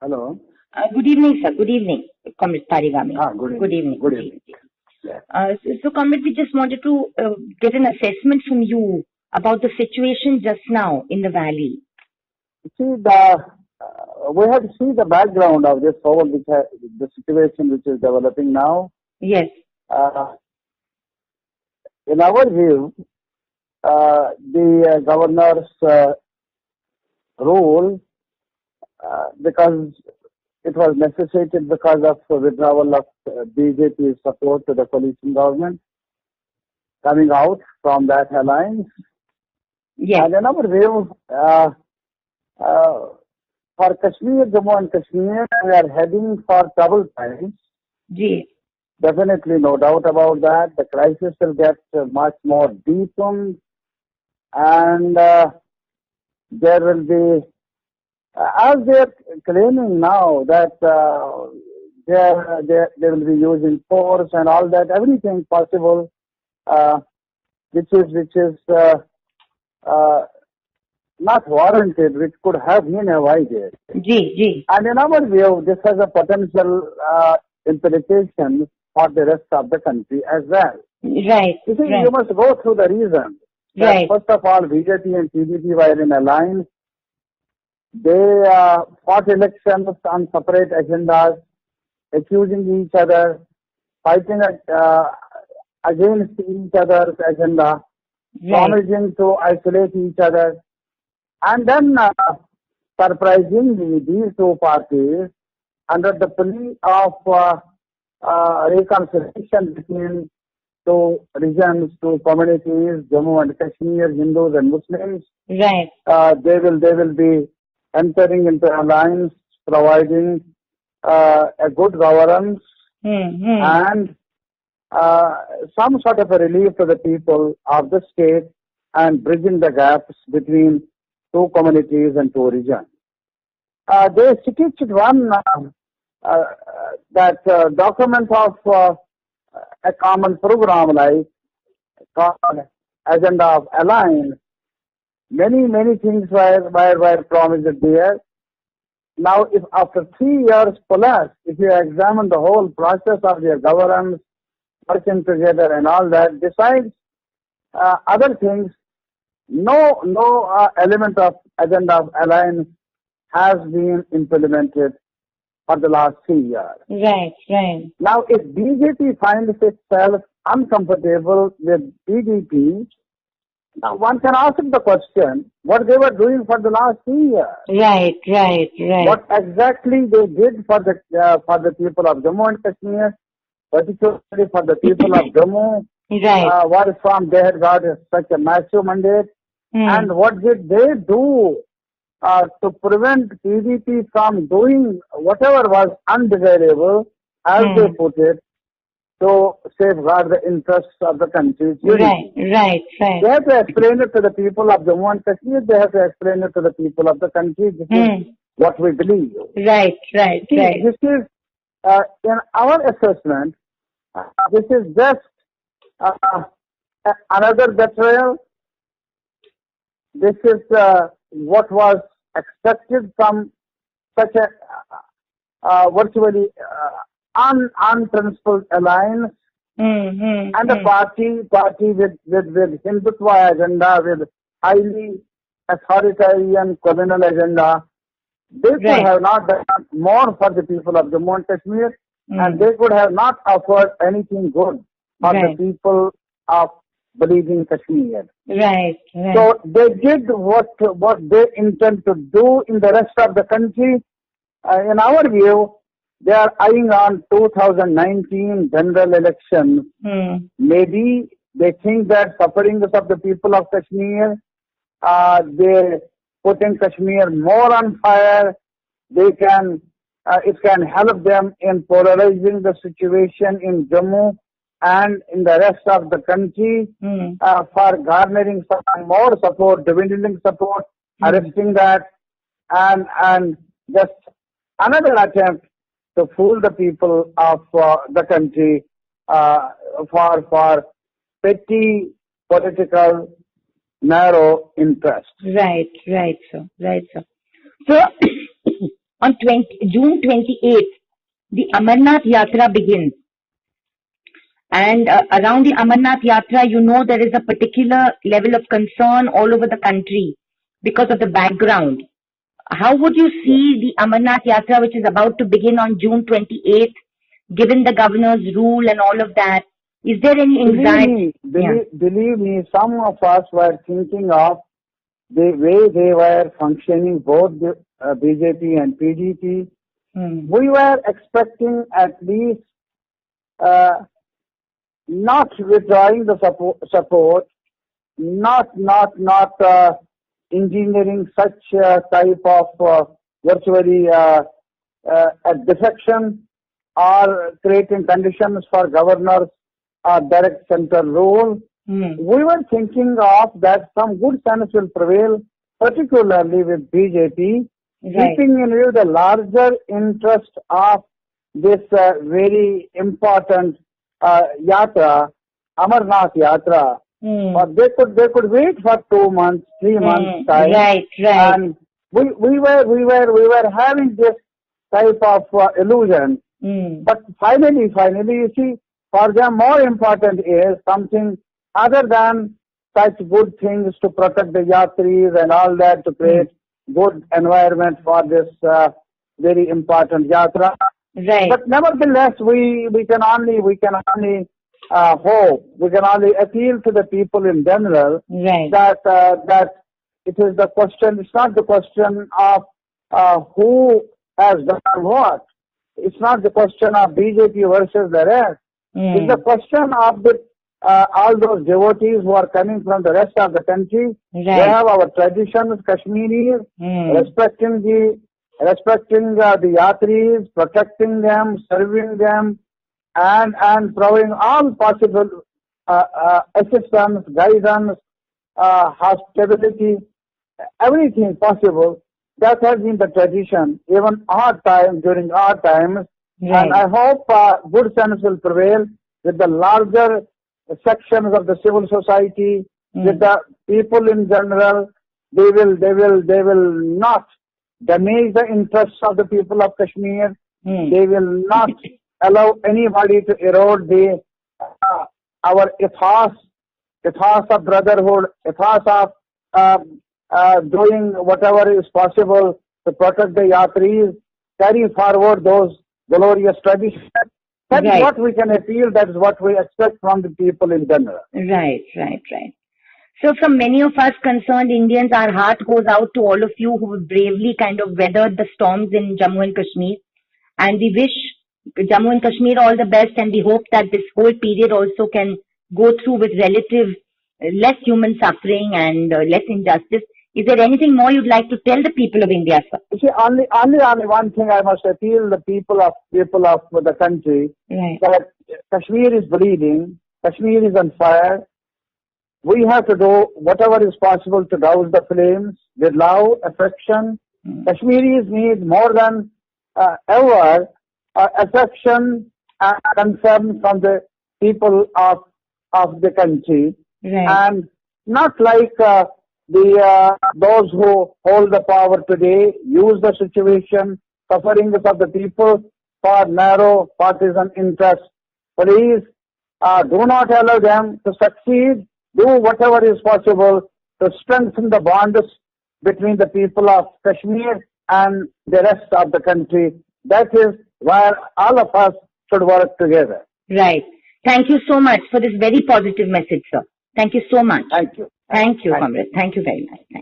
Hello. Good evening, sir. Good evening, Comrade Tarigami. Good evening. Good evening. Yeah. Comrade, we just wanted to get an assessment from you about the situation just now in the valley. See, we have to see the background of this whole, the situation which is developing now. Yes. In our view, the governor's rule, because it was necessitated because of withdrawal of BJP support to the coalition government, coming out from that alliance. Yes. And in our view, for Kashmir, Jammu and Kashmir, we are heading for troubled times. Yes. Definitely, no doubt about that. The crisis will get much more deepened, and there will be, as they are claiming now that they will be using force and all that, everything possible, which is not warranted, which could have been avoided. And in our view, this has a potential implication for the rest of the country as well. Right. You see, you must go through the reasons. Right. First of all, BJP and PDP were in alliance. They fought elections on separate agendas, accusing each other, fighting against each other's agenda, promising to isolate each other. And then, surprisingly, these two parties, under the plea of reconciliation between two regions, two communities, Jammu and Kashmir, Hindus and Muslims, right, they will be entering into alliance, providing a good governance and some sort of a relief to the people of the state and bridging the gaps between two communities and two regions. They stitched one document of a common program like called Agenda of Alliance. Many things were promised there. Now, if after 3 years plus, if you examine the whole process of their governance, working together and all that, besides other things, no element of Agenda of Alliance has been implemented for the last 3 years. Right. Now, if BJP finds itself uncomfortable with PDP, now one can ask the question, what they were doing for the last 3 years. Right. What exactly they did for the people of Jammu and Kashmir, particularly for the people of Jammu, right. where from they had got such a massive mandate, and what did they do to prevent PDP from doing whatever was undesirable, as they put it, to safeguard the interests of the country. Right. They have to explain it to the people of Jammu and Kashmir. They have to explain it to the people of the country. This is what we believe. Right. This is, in our assessment, this is just another betrayal. This is what was expected from such a virtually unprincipled alliance, and a party with Hindutva agenda, with highly authoritarian communal agenda. They could have not done more for the people of Jammu and Kashmir, and they could have not offered anything good for the people of Bleeding Kashmir. Right. So they did what they intend to do in the rest of the country. In our view, they are eyeing on 2019 general elections. Maybe they think that sufferings of the people of Kashmir, they putting Kashmir more on fire. It can help them in polarizing the situation in Jammu and in the rest of the country, for garnering some more support, dwindling support, arresting that, and just another attempt to fool the people of the country for petty political narrow interest. Right, sir. So, on June 28th, the Amarnath Yatra begins. And around the Amarnath Yatra, you know, there is a particular level of concern all over the country because of the background. How would you see the Amarnath Yatra, which is about to begin on June 28th, given the governor's rule and all of that? Is there any anxiety? Believe me, some of us were thinking of the way they were functioning, both the BJP and PDP. We were expecting at least not withdrawing the support, not engineering such type of virtually a defection or creating conditions for governors direct central rule. We were thinking of that some good sense will prevail, particularly with BJP, keeping in view the larger interest of this very important yatra, Amarnath Yatra. But they could wait for 2 months, 3 months time. Right. And we were having this type of illusion. But finally, you see, for them more important is something other than such good things to protect the yatris and all that, to create good environment for this very important yatra. Right. But nevertheless, we can only hope, we can only appeal to the people in general that it is the question. It's not the question of who has done what. It's not the question of BJP versus the rest. It's the question of the all those devotees who are coming from the rest of the country. They have our traditions, Kashmiris, respecting the yatris, protecting them, serving them, and providing all possible assistance, guidance, hospitality, everything possible. That has been the tradition, even during our times. And I hope good sense will prevail with the larger sections of the civil society, with the people in general. They will not damage the interests of the people of Kashmir. They will not allow anybody to erode our ethos of brotherhood, ethos of doing whatever is possible to protect the yatris, carry forward those glorious traditions. That is what we can appeal, that is what we expect from the people in general. Right. So from many of us concerned Indians, our heart goes out to all of you who have bravely kind of weathered the storms in Jammu and Kashmir. And we wish Jammu and Kashmir all the best, and we hope that this whole period also can go through with less human suffering and less injustice. Is there anything more you'd like to tell the people of India, sir? You see, only one thing I must appeal the people of the country, that Kashmir is bleeding, Kashmir is on fire. We have to do whatever is possible to douse the flames with love, affection. Kashmiris need more than ever affection and concern from the people of the country, and not like those who hold the power today use the situation, sufferings of the people for narrow partisan interests. Please do not allow them to succeed. Do whatever is possible to strengthen the bonds between the people of Kashmir and the rest of the country. That is where all of us should work together. Right. Thank you so much for this very positive message, sir. Thank you so much. Thank you. Thank you, comrade. Thank you very much. Thank you.